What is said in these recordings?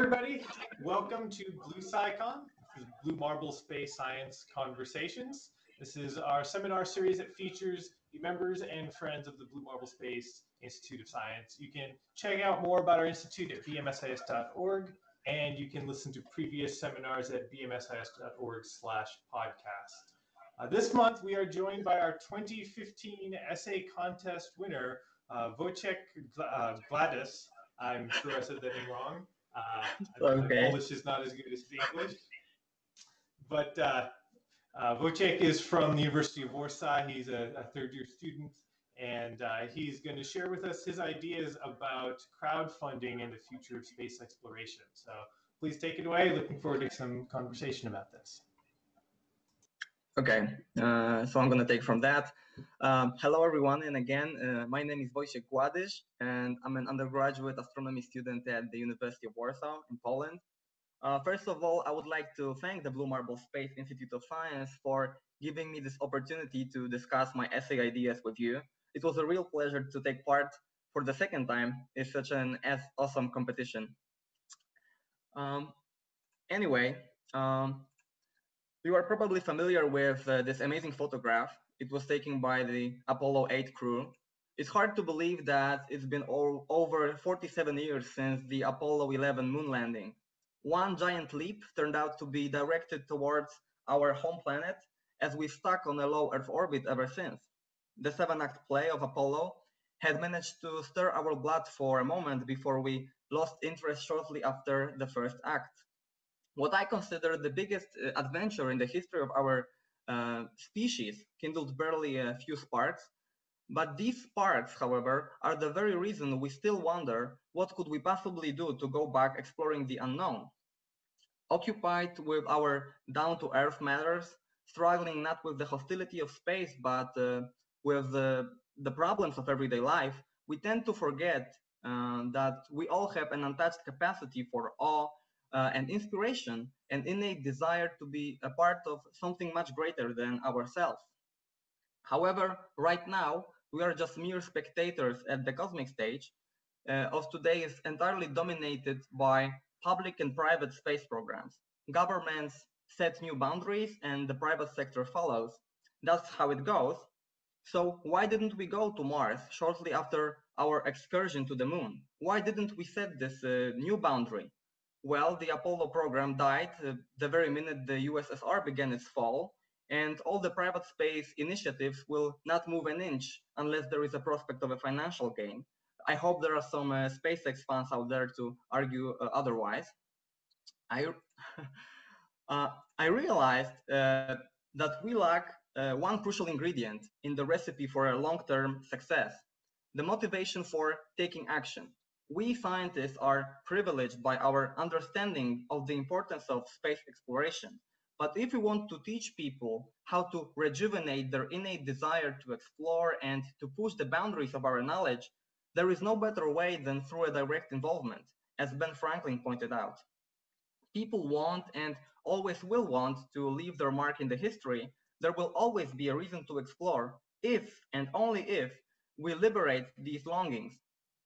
everybody. Welcome to BlueSciCon. This is Blue Marble Space Science Conversations. This is our seminar series that features the members and friends of the Blue Marble Space Institute of Science. You can check out more about our institute at bmsis.org, and you can listen to previous seminars at bmsis.org/podcast. This month, we are joined by our 2015 essay contest winner, Wojciech Gładysz. I'm sure I said that name wrong. Okay. Polish is not as good as English. But Wojciech is from the University of Warsaw. He's a third-year student, and he's going to share with us his ideas about crowdfunding and the future of space exploration. So please take it away. Looking forward to some conversation about this. Okay, so I'm going to take from that. Hello, everyone. And again, my name is Wojciech Gładysz, and I'm an undergraduate astronomy student at the University of Warsaw in Poland. First of all, I would like to thank the Blue Marble Space Institute of Science for giving me this opportunity to discuss my essay ideas with you. It was a real pleasure to take part for the second time in such an awesome competition. Anyway, you are probably familiar with this amazing photograph. It was taken by the Apollo 8 crew. It's hard to believe that it's been over 47 years since the Apollo 11 moon landing. One giant leap turned out to be directed towards our home planet, as we stuck on a low Earth orbit ever since. The 7-act play of Apollo had managed to stir our blood for a moment before we lost interest shortly after the first act. What I consider the biggest adventure in the history of our species kindled barely a few sparks, but these sparks, however, are the very reason we still wonder what could we possibly do to go back exploring the unknown. Occupied with our down-to-earth matters, struggling not with the hostility of space, but with the problems of everyday life, we tend to forget that we all have an untouched capacity for awe, and inspiration, and innate desire to be a part of something much greater than ourselves. However, right now, we are just mere spectators at the cosmic stage of today is entirely dominated by public and private space programs. Governments set new boundaries and the private sector follows. That's how it goes. So why didn't we go to Mars shortly after our excursion to the moon? Why didn't we set this new boundary? Well, the Apollo program died the very minute the USSR began its fall, and all the private space initiatives will not move an inch unless there is a prospect of a financial gain. I hope there are some SpaceX fans out there to argue otherwise. I realized that we lack one crucial ingredient in the recipe for a long-term success: the motivation for taking action. We scientists are privileged by our understanding of the importance of space exploration. But if we want to teach people how to rejuvenate their innate desire to explore and to push the boundaries of our knowledge, there is no better way than through a direct involvement, as Ben Franklin pointed out. People want and always will want to leave their mark in the history. There will always be a reason to explore if and only if we liberate these longings.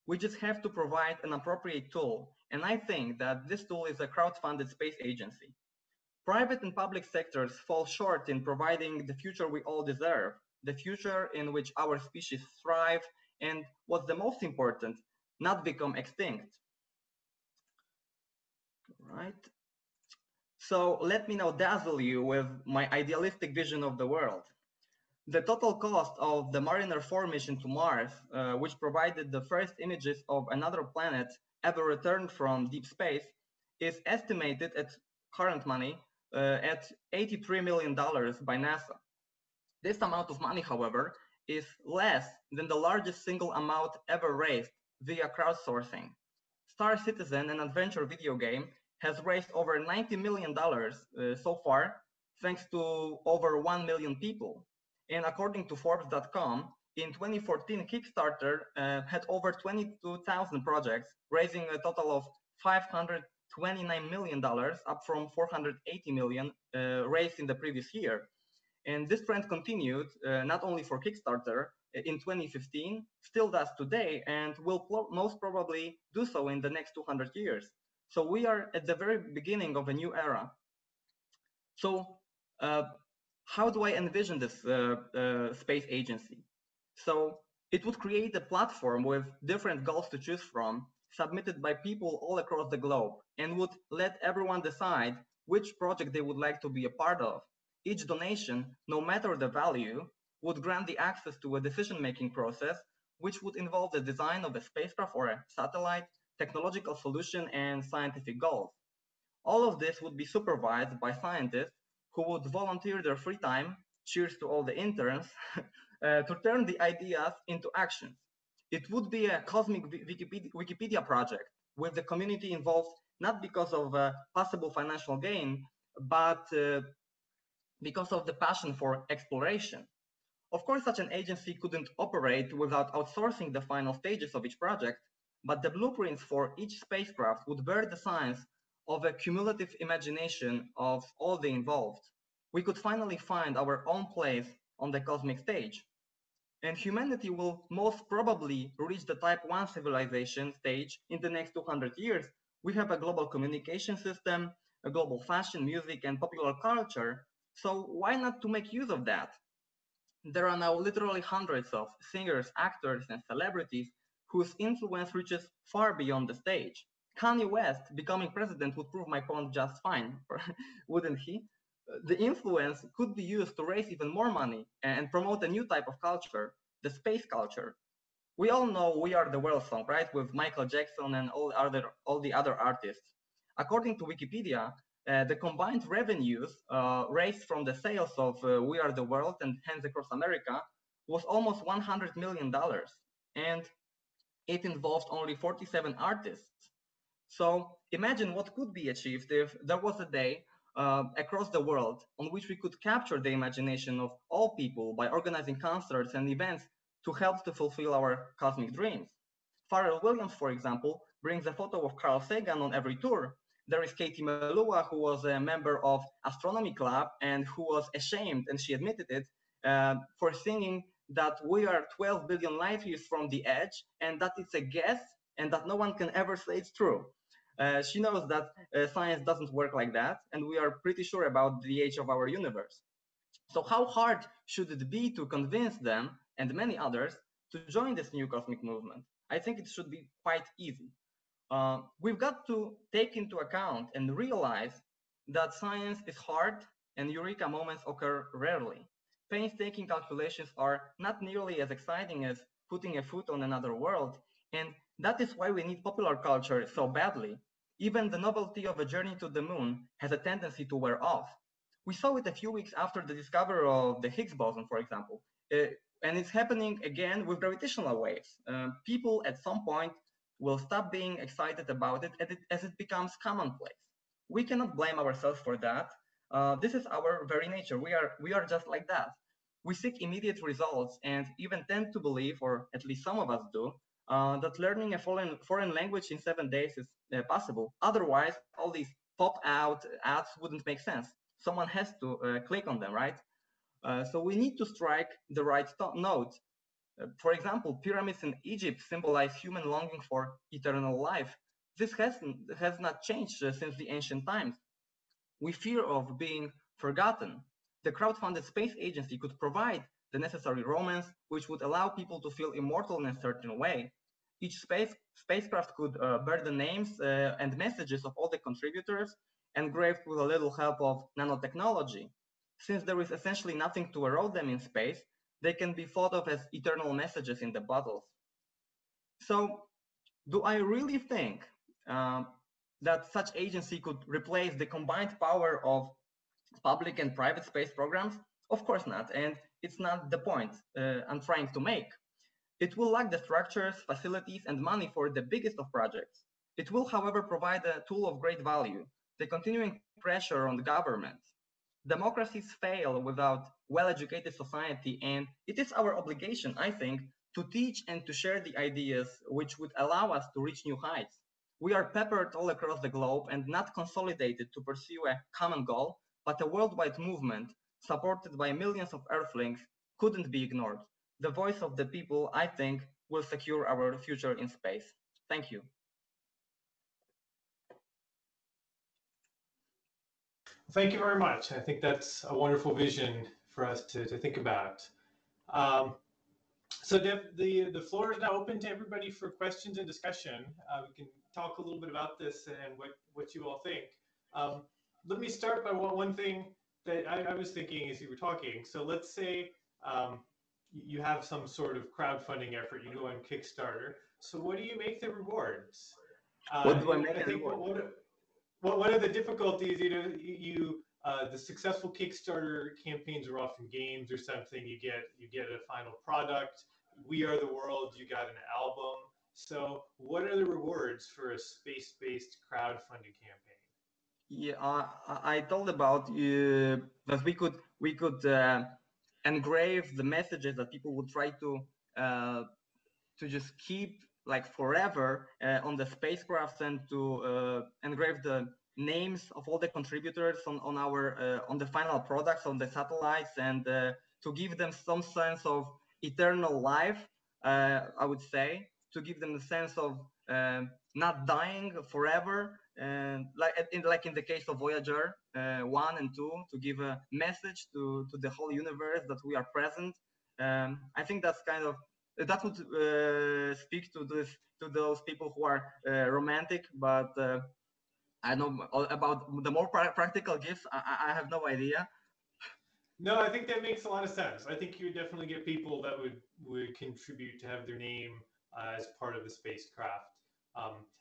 We just have to provide an appropriate tool, and I think that this tool is a crowdfunded space agency. Private and public sectors fall short in providing the future we all deserve, the future in which our species thrive, and what's the most important, not become extinct. Right? So let me now dazzle you with my idealistic vision of the world. The total cost of the Mariner 4 mission to Mars, which provided the first images of another planet ever returned from deep space, is estimated at current money at $83 million by NASA. This amount of money, however, is less than the largest single amount ever raised via crowdsourcing. Star Citizen, an adventure video game, has raised over $90 million so far, thanks to over 1 million people. And according to Forbes.com, in 2014, Kickstarter had over 22,000 projects, raising a total of $529 million, up from $480 million raised in the previous year. And this trend continued not only for Kickstarter in 2015, still does today, and will most probably do so in the next 200 years. So we are at the very beginning of a new era. So how do I envision this space agency? So it would create a platform with different goals to choose from, submitted by people all across the globe, and would let everyone decide which project they would like to be a part of. Each donation, no matter the value, would grant the access to a decision-making process, which would involve the design of a spacecraft or a satellite, technological solution, and scientific goals. All of this would be supervised by scientists who would volunteer their free time, cheers to all the interns, to turn the ideas into actions. It would be a cosmic Wikipedia project with the community involved not because of possible financial gain, but because of the passion for exploration. Of course, such an agency couldn't operate without outsourcing the final stages of each project, but the blueprints for each spacecraft would bear the signs of a cumulative imagination of all the involved. We could finally find our own place on the cosmic stage. And humanity will most probably reach the Type 1 civilization stage in the next 200 years. We have a global communication system, a global fashion, music, and popular culture. So why not to make use of that? There are now literally hundreds of singers, actors, and celebrities whose influence reaches far beyond the stage. Kanye West becoming president would prove my point just fine, wouldn't he? The influence could be used to raise even more money and promote a new type of culture, the space culture. We all know "We Are the World" song, right? With Michael Jackson and all the other artists. According to Wikipedia, the combined revenues raised from the sales of "We Are the World" and "Hands Across America" was almost $100 million, and it involved only 47 artists. So imagine what could be achieved if there was a day across the world on which we could capture the imagination of all people by organizing concerts and events to help to fulfill our cosmic dreams. Pharrell Williams, for example, brings a photo of Carl Sagan on every tour. There is Katie Melua, who was a member of Astronomy Club and who was ashamed, and she admitted it, for singing that we are 12 billion light years from the edge and that it's a guess and that no one can ever say it's true. She knows that science doesn't work like that, and we are pretty sure about the age of our universe. So how hard should it be to convince them and many others to join this new cosmic movement? I think it should be quite easy. We've got to take into account and realize that science is hard and eureka moments occur rarely. Painstaking calculations are not nearly as exciting as putting a foot on another world, and that is why we need popular culture so badly. Even the novelty of a journey to the moon has a tendency to wear off. We saw it a few weeks after the discovery of the Higgs boson, for example. And it's happening again with gravitational waves. People at some point will stop being excited about it as it becomes commonplace. We cannot blame ourselves for that. This is our very nature. We are just like that. We seek immediate results and even tend to believe, or at least some of us do, that learning a foreign language in 7 days is possible. Otherwise, all these pop-out ads wouldn't make sense. Someone has to click on them, right? So we need to strike the right note. For example, pyramids in Egypt symbolize human longing for eternal life. This has not changed since the ancient times. We fear of being forgotten. The crowdfunded space agency could provide the necessary romance, which would allow people to feel immortal in a certain way. Each spacecraft could bear the names and messages of all the contributors, engraved with a little help of nanotechnology. Since there is essentially nothing to erode them in space, they can be thought of as eternal messages in the bottles. So, do I really think that such agency could replace the combined power of public and private space programs? Of course not, and it's not the point I'm trying to make. It will lack the structures, facilities, and money for the biggest of projects. It will, however, provide a tool of great value, the continuing pressure on the governments. Democracies fail without well-educated society, and it is our obligation, I think, to teach and to share the ideas which would allow us to reach new heights. We are peppered all across the globe and not consolidated to pursue a common goal, but a worldwide movement supported by millions of Earthlings couldn't be ignored. The voice of the people, I think, will secure our future in space. Thank you. Thank you very much. I think that's a wonderful vision for us to think about. Um, so the floor is now open to everybody for questions and discussion. We can talk a little bit about this and what you all think. Um, Let me start by one thing that I was thinking as you were talking. So let's say you have some sort of crowdfunding effort, you go on Kickstarter. So what do you make the rewards? What do I make I think reward? one of the difficulties, the successful Kickstarter campaigns are often games or something. You get a final product. We Are the World. You got an album. So, what are the rewards for a space-based crowdfunding campaign? Yeah, I told about that we could engrave the messages that people would try to just keep like forever on the spacecraft, and to engrave the names of all the contributors on our on the final products on the satellites, and to give them some sense of eternal life. I would say to give them the sense of not dying forever, and like in the case of Voyager 1 and 2, to give a message to the whole universe that we are present. I think that's kind of that would speak to those people who are romantic, but I know about the more practical gifts. I have no idea. No, I think that makes a lot of sense. I think you would definitely get people that would contribute to have their name as part of the spacecraft.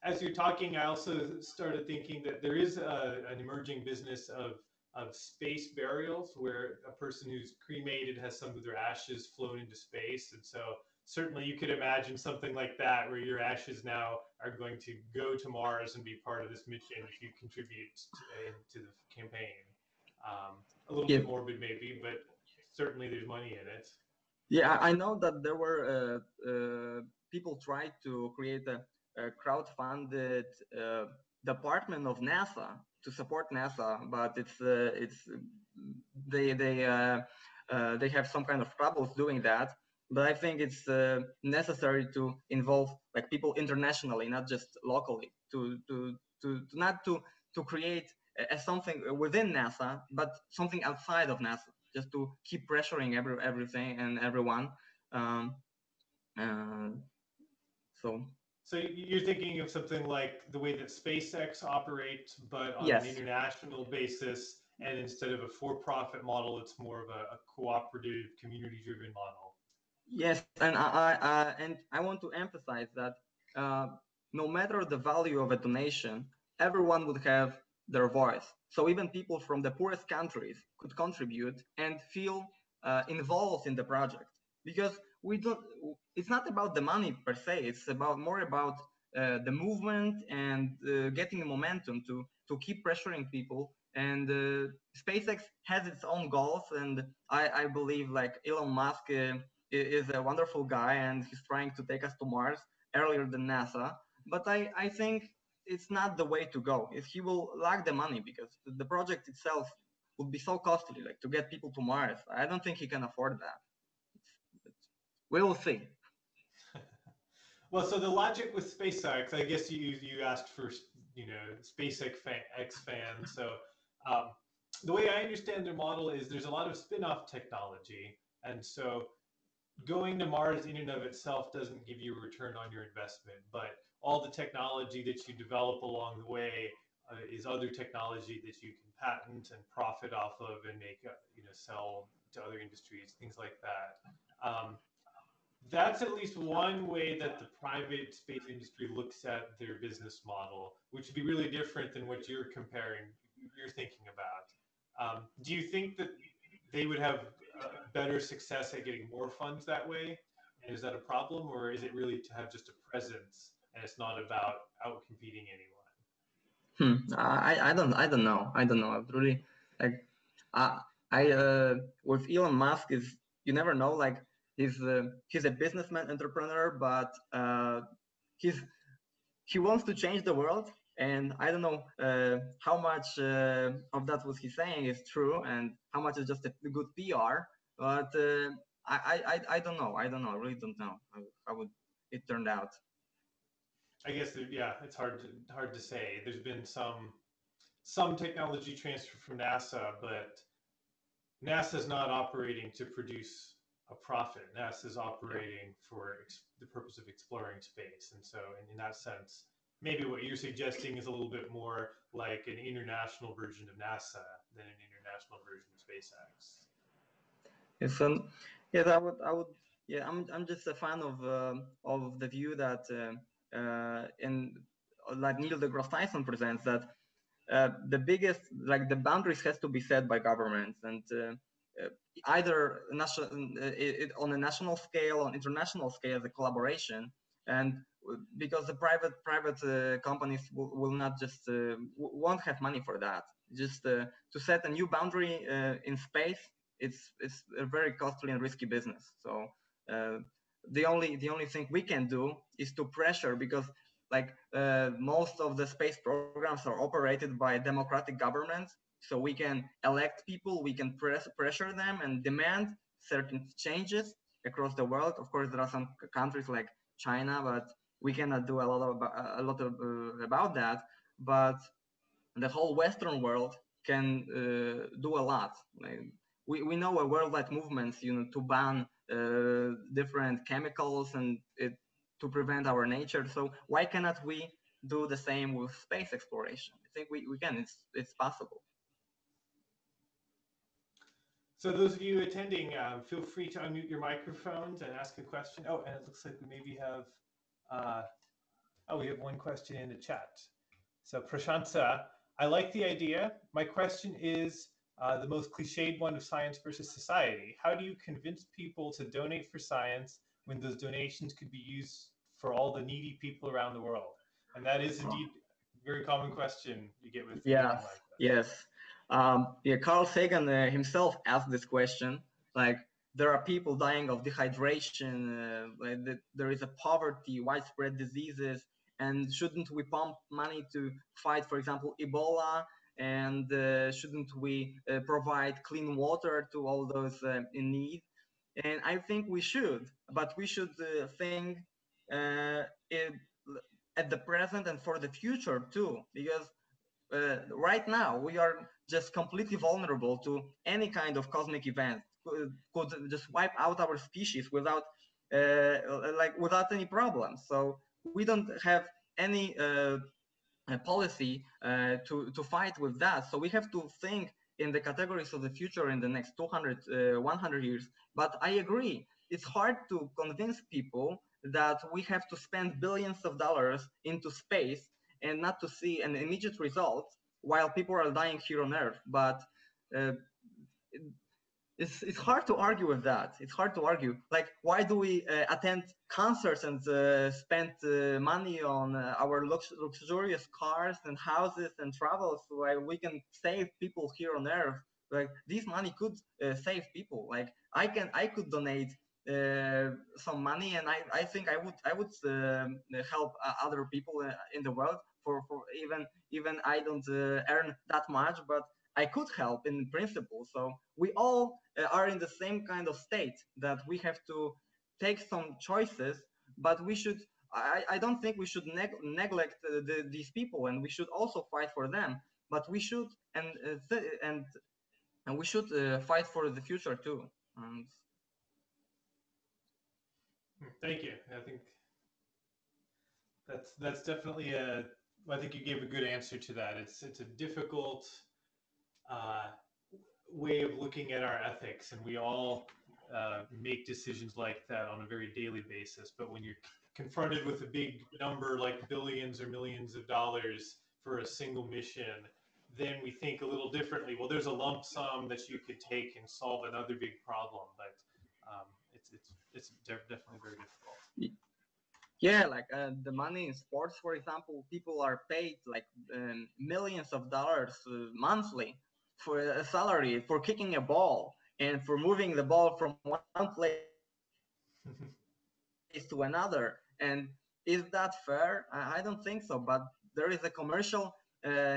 As you're talking, I also started thinking that there is an emerging business of space burials, where a person who's cremated has some of their ashes flown into space. And so certainly you could imagine something like that, where your ashes now are going to go to Mars and be part of this mission if you contribute to the campaign. A little Yeah, bit morbid maybe, but certainly there's money in it. yeah. I know that there were people tried to create a crowd-funded department of NASA to support NASA, but it's they have some kind of troubles doing that. But I think it's necessary to involve like people internationally, not just locally, to not to create something within NASA, but something outside of NASA, just to keep pressuring everything and everyone. Um, uh, so So you're thinking of something like the way that SpaceX operates, but on an yes, international basis, and instead of a for-profit model, it's more of a cooperative, community-driven model. yes, and I want to emphasize that uh, no matter the value of a donation, everyone would have their voice. So even people from the poorest countries could contribute and feel involved in the project, because we don't. It's not about the money per se. It's about more about the movement and getting momentum to keep pressuring people. And SpaceX has its own goals, and I believe like Elon Musk is a wonderful guy, and he's trying to take us to Mars earlier than NASA. But I think it's not the way to go. If he will lack the money, because the project itself would be so costly, like to get people to Mars. I don't think he can afford that. We will see. Well, so the logic with SpaceX, I guess you asked for SpaceX X fans. So um, the way I understand their model is there's a lot of spin-off technology, and so going to Mars in and of itself doesn't give you a return on your investment, but all the technology that you develop along the way is other technology that you can patent and profit off of and make sell to other industries, things like that. That's at least one way that the private space industry looks at their business model, which would be really different than what you're thinking about. Do you think that they would have better success at getting more funds that way? And is that a problem, or is it really to have just a presence and it's not about out competing anyone? I don't know. I've really like I with Elon Musk is, you never know. Like he's a businessman entrepreneur, but he's he wants to change the world, and I don't know how much of that what he's saying is true, and how much is just a good PR. But I don't know. I don't know. I really don't know how would it turned out. I guess yeah, it's hard to say. There's been some technology transfer from NASA, but NASA is not operating to produce a profit. NASA is operating for the purpose of exploring space. And so in that sense, maybe what you're suggesting is a little bit more like an international version of NASA than an international version of SpaceX. Yes, yes, yeah, I'm just a fan of the view that in like Neil deGrasse Tyson presents, that the biggest, like the boundaries has to be set by governments, and either national, on a national scale, on international scale, the collaboration, and because the private companies will not just won't have money for that. Just to set a new boundary in space, it's a very costly and risky business. So the only thing we can do is to pressure, because like most of the space programs are operated by democratic governments, so we can elect people, we can pressure them and demand certain changes across the world. Of course, there are some countries like China, but we cannot do a lot about that. But the whole Western world can do a lot. Like, we know a worldwide movement, to ban different chemicals and to prevent our nature. So why cannot we do the same with space exploration? I think we can. It's possible. So those of you attending, feel free to unmute your microphones and ask a question. Oh, and it looks like we maybe have, we have one question in the chat. So Prashanta, I like the idea. My question is the most cliched one of science versus society. How do you convince people to donate for science when those donations could be used for all the needy people around the world? And that is indeed a very common question you get with yes, like that. Yes. Yeah, Carl Sagan himself asked this question. Like, there are people dying of dehydration, there is a poverty, widespread diseases, and shouldn't we pump money to fight, for example, Ebola? And shouldn't we provide clean water to all those in need? And I think we should, but we should think at the present and for the future too, because right now we are just completely vulnerable to any kind of cosmic event. Could just wipe out our species without without any problems. So we don't have any policy to fight with that. So we have to think in the categories of the future in the next 200, 100 years. But I agree, it's hard to convince people that we have to spend billions of dollars into space and not to see an immediate result while people are dying here on Earth. But it's hard to argue with that. It's hard to argue. Like, why do we attend concerts and spend money on our luxurious cars and houses and travels while we can save people here on Earth? Like, this money could save people. Like, I could donate some money, and I think I would help other people in the world for even I don't earn that much, but I could help in principle. So we all are in the same kind of state that we have to take some choices, but we should. I don't think we should neglect these people, and we should also fight for them. But we should and we should fight for the future too. Thank you. I think that's definitely a. I think you gave a good answer to that. It's a difficult way of looking at our ethics, and we all make decisions like that on a very daily basis. But when you're confronted with a big number like billions or millions of dollars for a single mission, then we think a little differently. Well, there's a lump sum that you could take and solve another big problem, but it's definitely very difficult. Yeah, like the money in sports, for example, people are paid like millions of dollars monthly for a salary for kicking a ball and for moving the ball from one place to another. And is that fair? I don't think so, but there is a commercial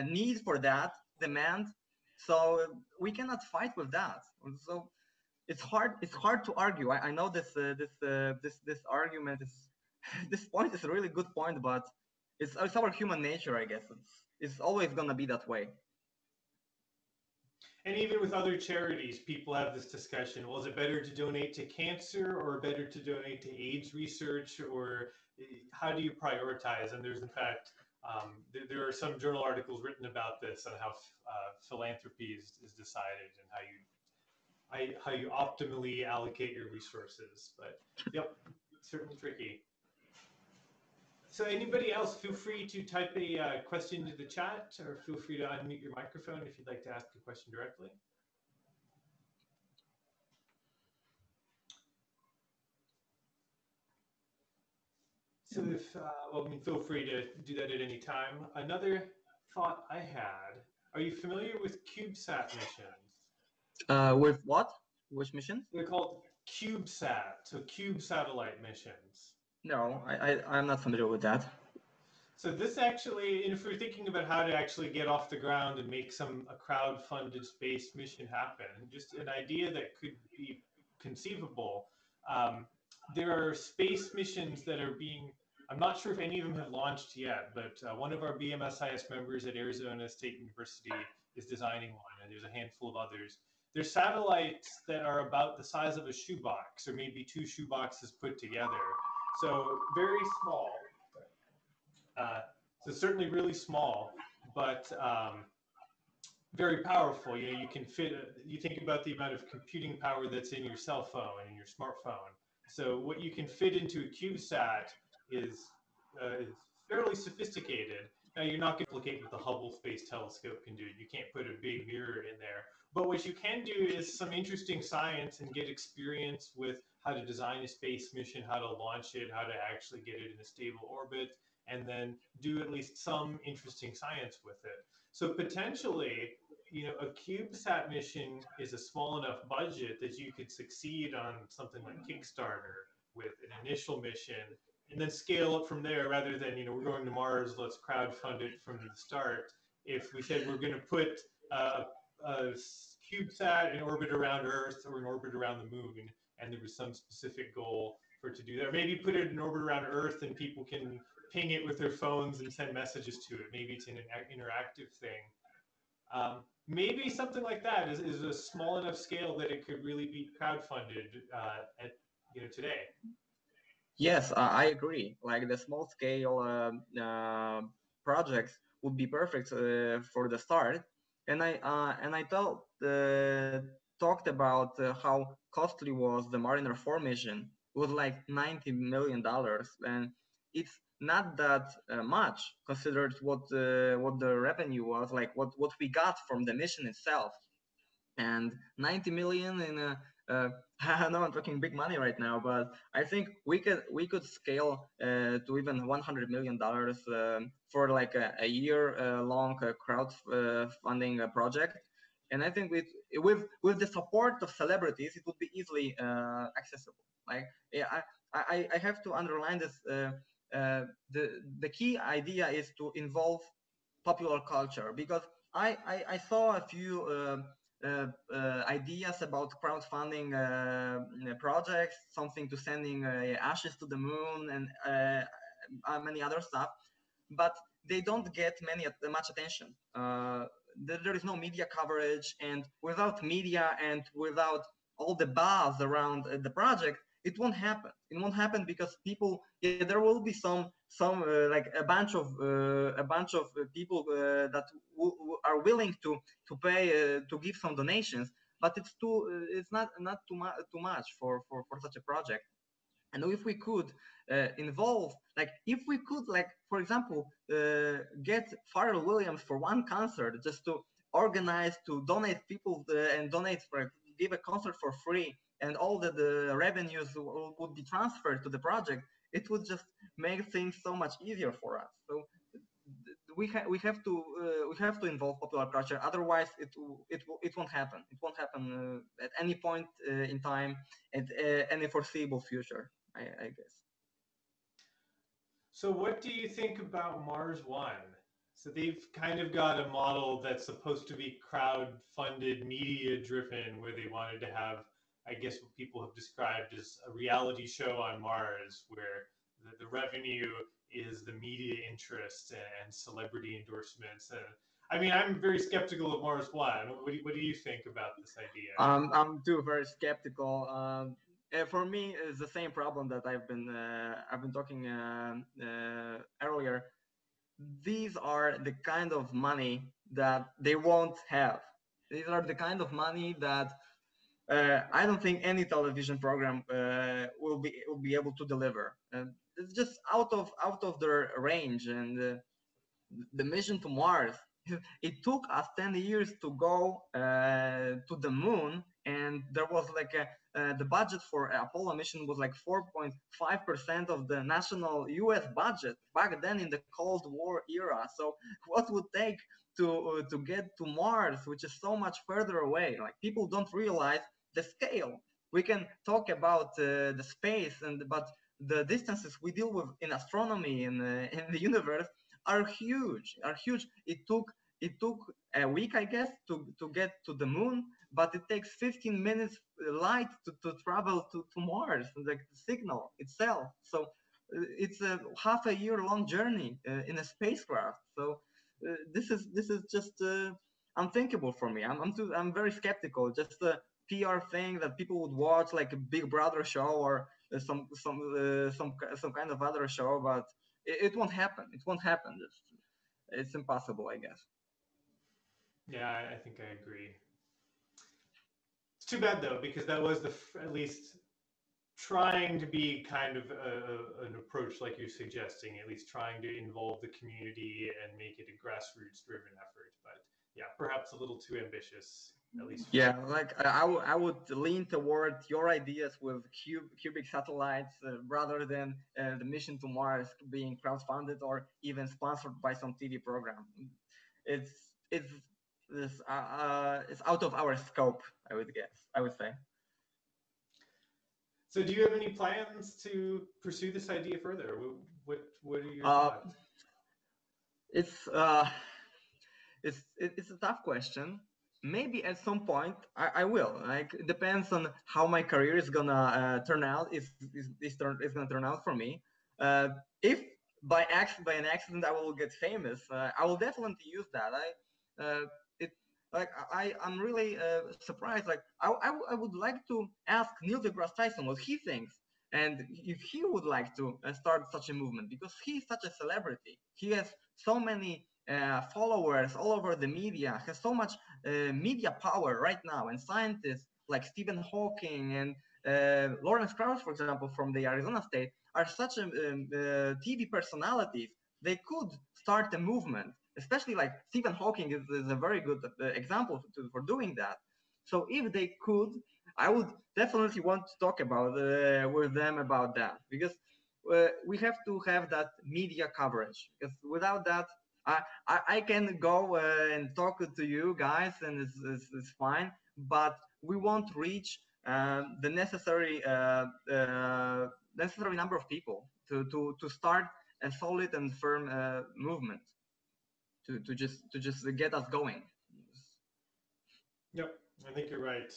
need for that, demand. So we cannot fight with that. So it's hard to argue. I know this argument is this point is a really good point, but it's our human nature, I guess. It's always gonna be that way. And even with other charities, people have this discussion. Well, is it better to donate to cancer or better to donate to AIDS research, or how do you prioritize? And there's, in fact, there are some journal articles written about this on how philanthropy is decided and how you optimally allocate your resources. But yep, certainly tricky. So anybody else, feel free to type a question into the chat, or feel free to unmute your microphone if you'd like to ask a question directly. So if, well, I mean, feel free to do that at any time. Another thought I had, are you familiar with CubeSat missions? With what? Which missions? They're called CubeSat, so Cube satellite missions. No, I'm not familiar with that. So this actually, and if we're thinking about how to actually get off the ground and make a crowd-funded space mission happen, just an idea that could be conceivable. There are space missions that are being, I'm not sure if any of them have launched yet, but one of our BMSIS members at Arizona State University is designing one, and there's a handful of others. They're satellites that are about the size of a shoebox, or maybe 2 shoeboxes put together. So very small. So certainly really small, but very powerful. You know, you can fit. You think about the amount of computing power that's in your cell phone and in your smartphone. So what you can fit into a CubeSat is fairly sophisticated. Now you're not going to replicate what the Hubble Space Telescope can do. You can't put a big mirror in there. But what you can do is some interesting science and get experience with how to design a space mission, how to launch it, how to actually get it in a stable orbit, and then do at least some interesting science with it. So potentially, you know, a CubeSat mission is a small enough budget that you could succeed on something like Kickstarter with an initial mission, and then scale up from there rather than, you know, we're going to Mars, let's crowdfund it from the start. If we said we're going to put a CubeSat in orbit around Earth or in orbit around the moon, and there was some specific goal for it to do that, or maybe put it in orbit around Earth and people can ping it with their phones and send messages to it. Maybe it's an interactive thing. Maybe something like that is a small enough scale that it could really be crowdfunded at, you know, today. Yes, I agree. Like the small scale projects would be perfect for the start. And I talked about how costly was the Mariner 4 mission. It was like $90 million, and it's not that much considered what the revenue was, like what we got from the mission itself. And 90 million in a I know I'm talking big money right now, but I think we could scale to even $100 million for like a year long crowdfunding project. And I think with the support of celebrities, it would be easily accessible. Like, yeah, I have to underline this. The key idea is to involve popular culture, because I saw a few ideas about crowdfunding projects, something to sending ashes to the moon and many other stuff, but they don't get much attention. There is no media coverage, and without media and without all the buzz around the project, it won't happen. It won't happen because people, yeah, there will be some like a bunch of people that are willing to pay to give some donations, but it's not too much for such a project. And if we could involve, like if we could, like for example, get Pharrell Williams for one concert, just to organize, to donate people and donate for, give a concert for free, and all the revenues would be transferred to the project, it would just make things so much easier for us. So we have to involve popular culture. Otherwise, it won't happen. It won't happen at any point in time, at any foreseeable future, I guess. So what do you think about Mars One? So they've kind of got a model that's supposed to be crowd-funded, media-driven, where they wanted to have, I guess, what people have described as a reality show on Mars, where the revenue is the media interest and celebrity endorsements. And I mean, I'm very skeptical of Mars One. What do you think about this idea? I'm too very skeptical. For me, it's the same problem that I've been talking earlier. These are the kind of money that they won't have. These are the kind of money that I don't think any television program will be able to deliver. It's just out of their range. And the mission to Mars, it took us 10 years to go to the moon, and there was like the budget for Apollo mission was like 4.5% of the national US budget back then in the Cold War era. So what would take to get to Mars, which is so much further away? Like, people don't realize the scale. We can talk about the space, but the distances we deal with in astronomy and in the universe are huge. It took a week, I guess, to get to the moon, but it takes 15 minutes light to travel to Mars, like the signal itself. So it's a half a year long journey in a spacecraft. So this is just unthinkable for me. I'm very skeptical. Just a PR thing that people would watch, like a Big Brother show or some kind of other show, but it won't happen. It won't happen. It's impossible, I guess. Yeah, I think I agree. It's too bad though, because that was at least trying to be kind of an approach like you're suggesting, at least trying to involve the community and make it a grassroots driven effort. But yeah, perhaps a little too ambitious, at least. Yeah, like I would lean toward your ideas with cubic satellites rather than the mission to Mars being crowdfunded or even sponsored by some TV program. It's it's it's out of our scope, I would guess. I would say. So, do you have any plans to pursue this idea further? What are your Uh, thoughts? it's it's a tough question. Maybe at some point I will. Like, it depends on how my career is gonna turn out. Is gonna turn out for me. If by an accident I will get famous, I will definitely use that. It like I'm really surprised. Like, I would like to ask Neil deGrasse Tyson what he thinks, and if he would like to start such a movement, because he's such a celebrity. He has so many followers all over the media, has so much media power right now, and scientists like Stephen Hawking and Lawrence Krauss, for example, from the Arizona State, are such TV personalities. They could start a movement, especially like Stephen Hawking is a very good example for doing that. So if they could, I would definitely want to talk about with them about that, because we have to have that media coverage. Because without that, I can go and talk to you guys, and it's fine, but we won't reach the necessary number of people to start a solid and firm movement to just get us going. Yep, I think you're right.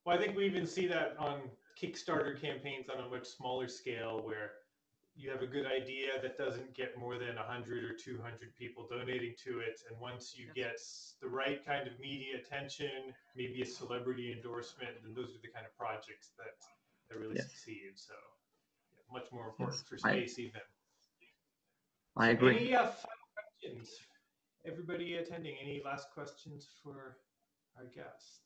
Well, I think we even see that on Kickstarter campaigns on a much smaller scale, where you have a good idea that doesn't get more than 100 or 200 people donating to it. And once you get the right kind of media attention, maybe a celebrity endorsement, then those are the kind of projects that really succeed. So yeah, much more important for space even. I agree. Any final questions? Everybody attending, any last questions for our guest?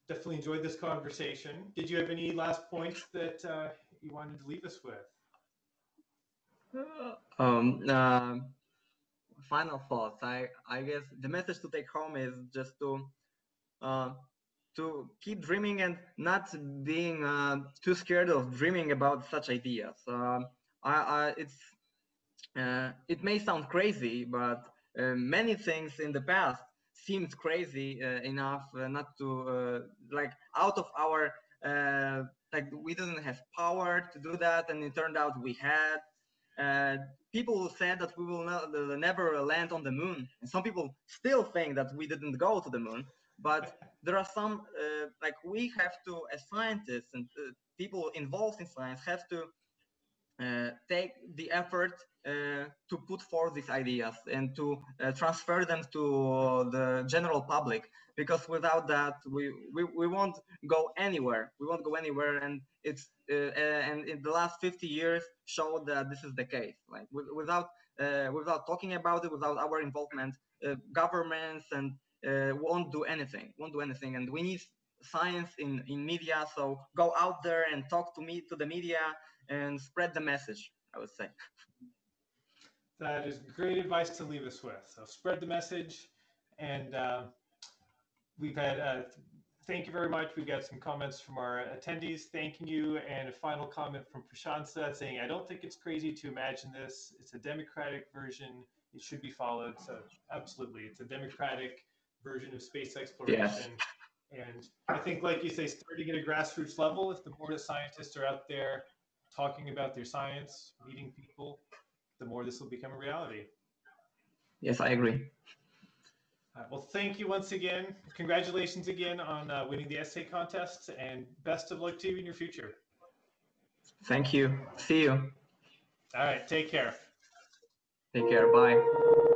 Definitely enjoyed this conversation. Did you have any last points that you wanted to leave us with? Final thoughts. I guess the message to take home is just to keep dreaming and not being too scared of dreaming about such ideas. It may sound crazy, but many things in the past seemed crazy enough not to like out of our like we didn't have power to do that, and it turned out we had. People said that we will never land on the moon, and some people still think that we didn't go to the moon. But there are some like we have to, as scientists and people involved in science, have to take the effort to put forth these ideas and to transfer them to the general public, because without that we won't go anywhere. We won't go anywhere, and it's and in the last 50 years showed that this is the case. Like without talking about it, without our involvement, governments and won't do anything, and we need science in media. So go out there and talk to the media and spread the message, I would say. That is great advice to leave us with. So spread the message, and we've had, thank you very much. We got some comments from our attendees thanking you, and a final comment from Prashantsa saying, I don't think it's crazy to imagine this. It's a democratic version. It should be followed. So absolutely, it's a democratic version of space exploration. Yes. And I think, like you say, starting at a grassroots level, if the more the scientists are out there talking about their science, meeting people, the more this will become a reality. Yes, I agree. Well, thank you once again. Congratulations again on winning the essay contest, and best of luck to you in your future. Thank you. See you. All right, take care. Take care. Bye.